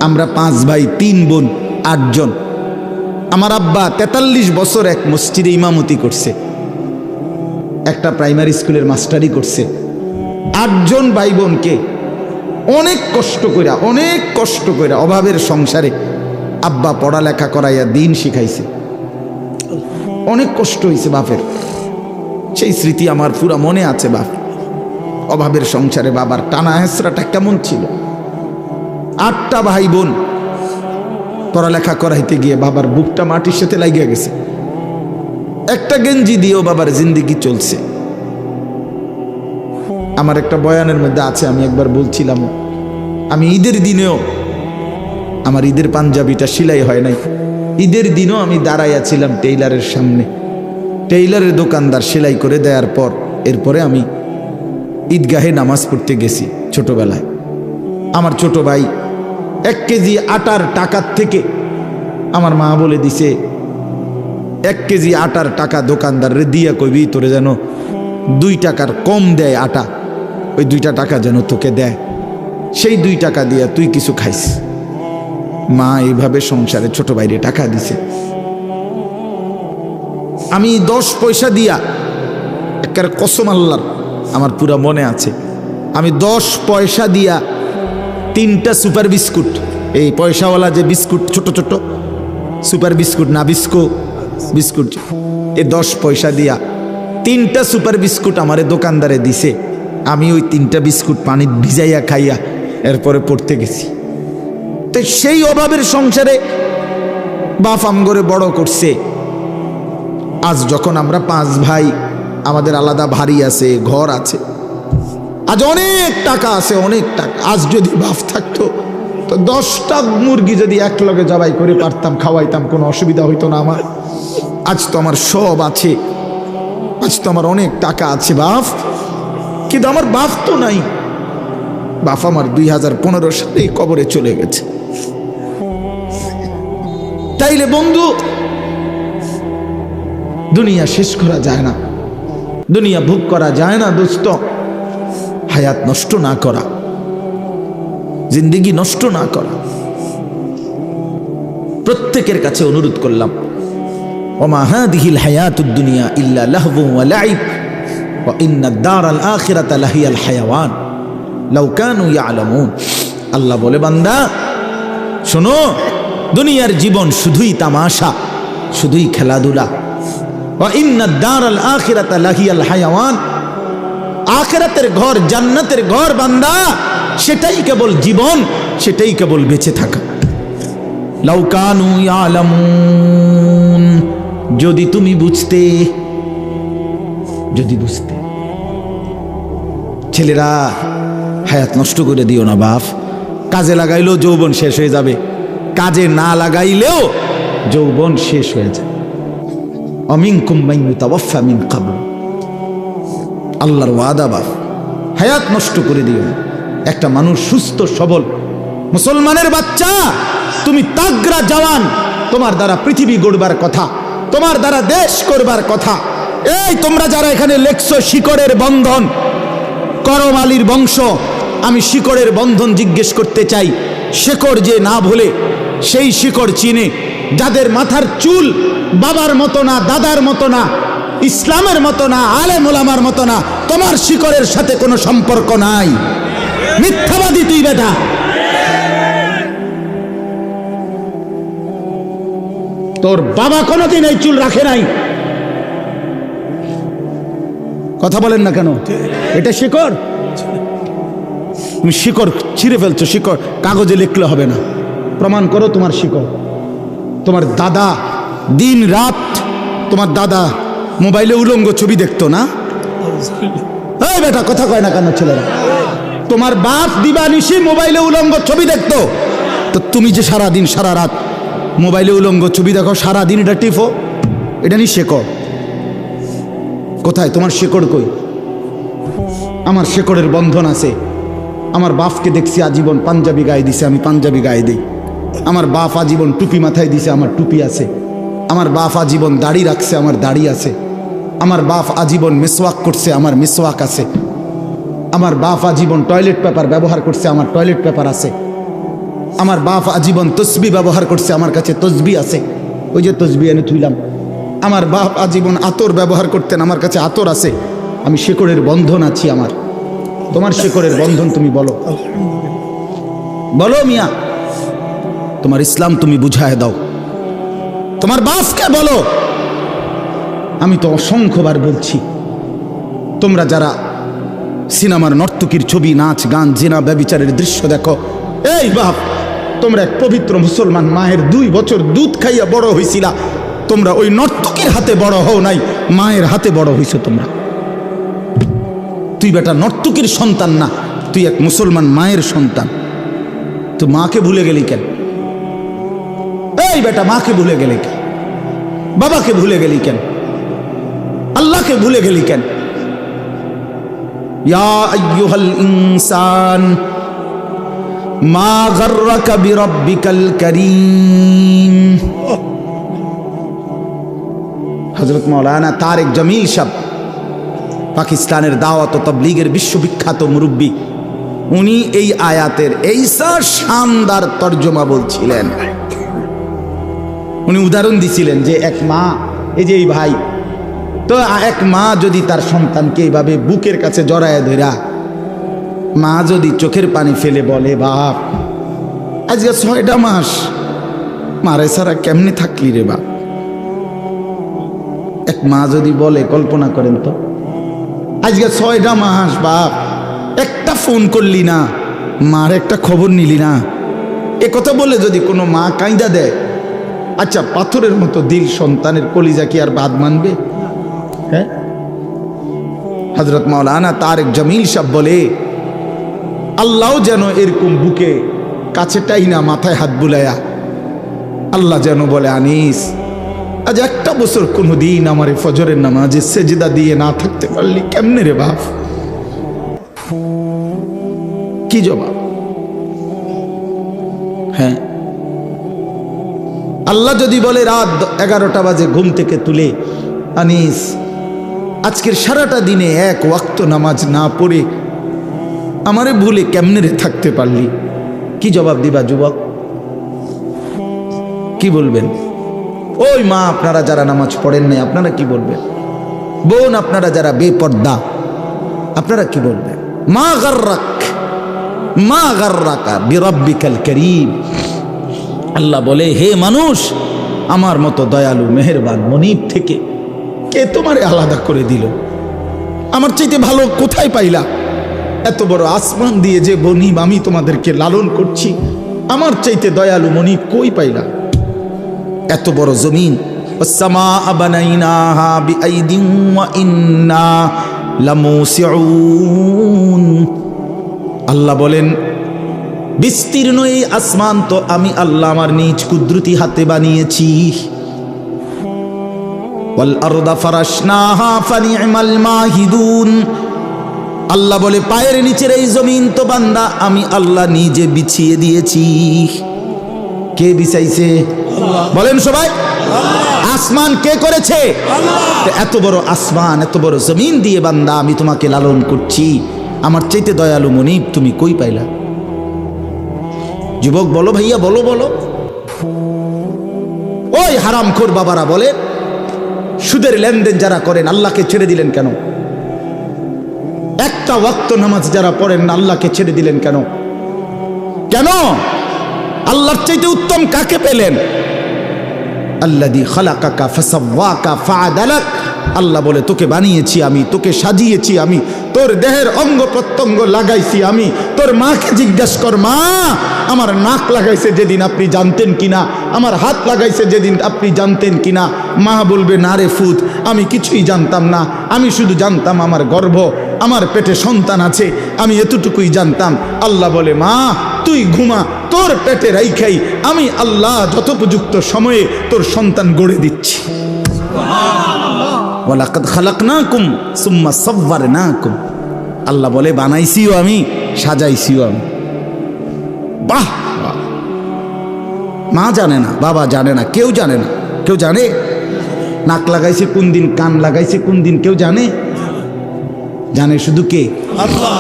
আমরা 5 ভাই 3 বোন 8 জন। আমার আব্বা 43 বছর এক মসজিদে ইমামতি করছে, একটা প্রাইমারি স্কুলের মাস্টারি করছে। 8 জন ভাই বোনকে অনেক কষ্ট কইরা অভাবের সংসারে আব্বা পড়ালেখা করাইয়া দিন শিখাইছে। অনেক কষ্ট হয়েছে বাপের, সেই স্মৃতি আমার পুরা মনে আছে। বাপ অভাবের সংসারে বাবার টানা হেসরাটা কেমন ছিল। 8টা ভাই বোন পড়ালেখা করাইতে গিয়ে বাবার বুকটা মাটির সাথে লাগিয়ে গেছে। একটা গেঞ্জি দিয়েও বাবার জিন্দেগি চলছে। আমার একটা বয়ানের মধ্যে আছে, আমি একবার বলছিলাম, আমি ঈদের দিনেও আমার ঈদের পাঞ্জাবিটা সেলাই হয় নাই, ঈদের দিনও আমি দাঁড়াইয়াছিলাম টেইলারের সামনে। টেইলারের দোকানদার সেলাই করে দেওয়ার পর এরপরে আমি ঈদগাহে নামাজ পড়তে গেছি। ছোটবেলায় আমার ছোট ভাই 1 কেজি আটার টাকার থেকে আমার মা বলে দিছে 1 কেজি আটার টাকা দোকানদারে দিয়া কইবি তোরে যেন 2 টাকার কম দেয় আটা, ওই 2টা টাকা যেন তোকে দেয়, সেই 2 টাকা দিয়া তুই কিছু খাইস। মা এইভাবে সংসারে ছোট ভাইরে টাকা দিছে। আমি 10 পয়সা দিয়া, একের কসম আল্লাহর আমার পুরা মনে আছে, আমি 10 পয়সা দিয়া 3টা সুপার বিস্কুট, এই পয়সাওয়ালা যে বিস্কুট ছোট ছোট সুপার বিস্কুট না বিস্কুট, এই 10 পয়সা দিয়া 3টা সুপার বিস্কুট আমারে দোকানদারে দিছে। আমি ওই 3টা বিস্কুট পানি ভিজাইয়া খাইয়া এরপরে পড়তে গেছি। তো সেই অভাবের সংসারে বাপ আমগরে বড় করছে। আজ যখন আমরা 5 ভাই, আমাদের আলাদা বাড়ি আছে, ঘর আছে, আজ অনেক টাকা আছে, অনেক টাকা। আজ যদি বাপ থাকতো তো 10টা মুরগি যদি একলগে জবাই করে পারতাম, খাওয়াইতাম, কোনো অসুবিধা হইতো না আমার। আজ তো আমার সব আছে, আজ তো আমার অনেক টাকা আছে বাপ, কিন্তু আমার বাপ তো নাই। বাপ আমার 2015 সালে কবরে চলে গেছে। তাইলে বন্ধু, দুনিয়া শেষ করা যায় না, দুনিয়া ভোগ করা যায় না দোস্ত। হায়াত নষ্ট না করা, জিন্দেগি নষ্ট না করা। প্রত্যেকের কাছে অনুরোধ করলাম, ওমা হাদিহিল হায়াতুদ দুনিয়া ইল্লা লাহবু ওয়া লাইব ওয়া ইন্নাদ দারাল আখিরাতা লাহিয়াল হায়াওয়ান লাউ কানু ইয়ালামুন। আল্লাহ বলে, বান্দা শোনো, দুনিয়ার জীবন শুধুই তামাশা, শুধুই খেলাধুলা। ওয়া ইন্নাদ দারাল আখিরাতা লাহিয়াল হায়াওয়ান, আখিরাতের ঘর, জান্নাতের ঘর বান্দা, সেটাই কেবল জীবন, সেটাই কেবল বেঁচে থাকা। লাউ কানু ইয়ালামুন, যদি তুমি বুঝতে, যদি বুঝতে। ছেলেরা, হায়াত নষ্ট করে দিও না বাপ। কাজে লাগাইলেও যৌবন শেষ হয়ে যাবে, কাজে না লাগাইলেও যৌবন শেষ হয়ে যায়। অমিনকুম মান ইউতাওয়াফা মিন ক্বাবল, আল্লাহর ওয়াদা বাপ, হায়াত নষ্ট করে দিও না। একটা মানুষ সুস্থ সবল মুসলমানের বাচ্চা, তুমি তাগড়া জওয়ান, তোমার দ্বারা পৃথিবী গড়বার কথা, তোমার দ্বারা দেশ করবার কথা। এই তোমরা যারা এখানে লেখছো শিকড়ের বন্ধন, করম আলীর বংশ, আমি শিকড়ের বন্ধন জিজ্ঞেস করতে চাই। শিকড় যে না ভুলে, সেই শিকড় চিনে, যাদের মাথার চুল বাবার মতো না, দাদার মতো না, ইসলামের মতো না, আলেম ওলামার মতো না, তোমার শিকড়ের সাথে কোনো সম্পর্ক নাই। মিথ্যাবাদী তুই বেটা। তোর বাবা কোনোদিন এই চুল রাখে নাই। কথা বলেন না কেন? এটা শিকড়, তুমি শিকড় ছিঁড়ে ফেলছো। শিকড় কাগজে লিখলে হবে না, প্রমাণ করো তোমার শিকড়। তোমার দাদা দিন রাত, তোমার দাদা মোবাইলে উলঙ্গ ছবি দেখতো না? এই বেটা কথা কয় না কেন ছেলেরা? তোমার বাপ দিবানিশি মোবাইলে উলঙ্গ ছবি দেখতো, তো তুমি যে সারা দিন সারা রাত মোবাইলে উলঙ্গ ছবি দেখো, সারা দিন এটা টিপো, এটা নি শেকড়। কোথায় তোমার শেকড়? কই? আমার শেকড়ের বন্ধন আছে। আমার বাপকে দেখছি আজীবন পাঞ্জাবি গায়ে দিছে, আমি পাঞ্জাবি গায়ে দিই। আমার বাপ আজীবন টুপি মাথায় দিছে, আমার টুপি আছে। আমার বাপ আজীবন দাড়ি রাখছে, আমার দাড়ি আছে। আমার বাপ আজীবন মিসওয়াক করছে, আমার মিসওয়াক আছে। আমার বাপ আজীবন টয়লেট পেপার ব্যবহার করছে, আমার টয়লেট পেপার আছে। আমার বাপ আজীবন তসবি ব্যবহার করছে, আমার কাছে তসবি আছে, ওই যে তসবি এনে তুইলাম। আমার বাপ আজীবন আতর ব্যবহার করতেন, আমার কাছে আতর আছে। আমি শেকড়ের বন্ধন আছি আমার। তোমার শেকড়ের বন্ধন তুমি বলো, বলো মিয়া, তোমার ইসলাম তুমি বুঝায় দাও, তোমার বাপকে বলো। আমি তো অসংখ্যবার বলছি, তোমরা যারা সিনেমার নর্তকীর ছবি, নাচ গান, জিনা ব্যভিচারের দৃশ্য দেখো, এই বাপ, তোমরা এক পবিত্র মুসলমান মায়ের 2 বছর দুধ খাইয়া বড় হইছিলা, তোমরা ওই নর্তকীর হাতে বড় হও নাই, মায়ের হাতে বড় হইছো তোমরা। তুই বেটা নর্তকীর সন্তান না, তুই এক মুসলমান মায়ের সন্তান। তুই মাকে ভুলে গেলি কেন? এই বেটা মাকে ভুলে গেলি কেন? বাবাকে ভুলে গেলি কেন? আল্লাহকে ভুলে গেলি কেন? ইয়া আইয়ুহাল ইনসান মা গাররাকা বিরাব্বিকাল কারীম। হযরত মাওলানা তারেক জামিল সাহেব, পাকিস্তানের দাওয়াত ও তাবলীগের বিশ্ববিখ্যাত মুরব্বী, উনি এই আয়াতের এইসা শানদার তর্জমা বলছিলেন। উনি উদাহরণ দিছিলেন যে এক মা, এই যে এই ভাই, তো এক মা যদি তার সন্তানকে এইভাবে বুকের কাছে জড়ায় ধরা, মা যদি চোখের পানি ফেলে বলে, বাপ আজকে 6টা মাস মারে সারা কেমনে থাকলি রে বাপ। এক মা যদি বলে, কল্পনা করেন তো, আজকে 6টা মাস বাপ একটা ফোন করলি না, মার একটা খবর নিলি না, এ কথা বলে যদি কোনো মা কাঁদা দেয়, আচ্ছা পাথরের মতো দিল সন্তানের কলিজা কি আর বাদ মানবে? হ্যাঁ, হযরত মাওলানা তারেক জামিল সাহেব বলে, আল্লাহ যেন এরকম বুকে কাছেটাই না, মাথায় হাত বুলায়া আল্লাহ যেন বলে, আনিস আজ একটা বছর কোনো দিন আমার ফজরের নামাজে সেজদা দিয়ে না থাকতে পারলি কেমনে রে বাপ? কি জবাব? হ্যাঁ, আল্লাহ যদি বলে রাত 11টা বাজে ঘুম থেকে তুলে, আনিস আজকের সারাটা দিনে এক ওয়াক্ত নামাজ না পড়ে আমারে ভুলে কেমনে রে থাকতে পারলি? কি জবাব দিবা যুবক? কি বলবেন? ওই মা আপনারা যারা নামাজ পড়েন নাই, আপনারা কি বলবেন? বোন আপনারা যারা বেপর্দা, আপনারা কি বলবেন? মা গাররাকা বিরাব্বিকাল কারীম। আল্লাহ বলে, হে মানুষ, আমার মতো দয়ালু মেহেরবান মনিব থেকে কে তোমারে আলাদা করে দিল? আমার চাইতে ভালো কোথায় পাইলা? এত বড় আসমান দিয়ে যে মনিব আমি তোমাদেরকে লালন করছি, আমার চাইতে দয়ালু মনিব কই পাইলা? এত বড় জমিন, والسماء بنيناها بأيد وإنا لموسعون। আল্লাহ বলেন, বিস্তীর্ণ এই আসমান তো আমি আল্লাহ আমার নিজ কুদরতি হাতে বানিয়েছি। ওয়াল আরদা ফারাশনাহা ফানি'মাল মাহিদুন। আল্লাহ বলে, পায়ের নিচের এই জমিন তো বান্দা আমি আল্লাহ নিজে বিছিয়ে দিয়েছি। কে বিছাইছে? বলেন সবাই, আসমান কে করেছে? এত বড় আসমান, এত বড় জমিন দিয়ে বান্দা আমি তোমাকে লালন করছি, আমার চাইতে দয়ালু মনিব তুমি কই পাইলা? যুবক বলো, ভাইয়া বলো, বলো। ওই হারামখোর বাবারা বলে, সুদের লেনদেন যারা করেন আল্লাহকে ছেড়ে দিলেন কেন? একটা ওয়াক্ত নামাজ যারা পড়েন না আল্লাহকে ছেড়ে দিলেন কেন? কেন? আল্লাহর চাইতে উত্তম কাকে পেলেন? আল্লাযী খালাকাকা ফাসাওয়াকা ফাআদালাক। আল্লাহ বলে, তোকে বানিয়েছি আমি, তোকে সাজিয়েছি আমি, তোর দেহের অঙ্গ প্রত্যঙ্গ লাগাইছি আমি। তোর মাকে জিজ্ঞাসা কর, মা আমার নাক লাগাইছে যেদিন আপনি জানতেন কিনা, আমার হাত লাগাইছে যেদিন আপনি জানতেন কিনা? মা বলবে, না রে ফুত, আমি কিছুই জানতাম না, আমি শুধু জানতাম আমার গর্ভ, আমার পেটে সন্তান আছে, আমি এতটুকুই জানতাম। আল্লাহ বলে, মা তুই ঘুমা, তোর পেটে রাইখাই আমি আল্লাহ যথোপযুক্ত সময়ে তোর সন্তান গড়ে দিচ্ছি। ওয়ালাকাদ খালাকনাকুম সুম্মা সাওয়ারনাকুম। আল্লাহ বলে, বানাইছিও আমি, সাজাইছিও আমি। বাহ! মা জানে না, বাবা জানে না, কেউ জানে না। কেউ জানে নাক লাগাইছে কোন দিন, কান লাগাইছে কোন দিন? কেউ জানে? জানে শুধু কে? আল্লাহ।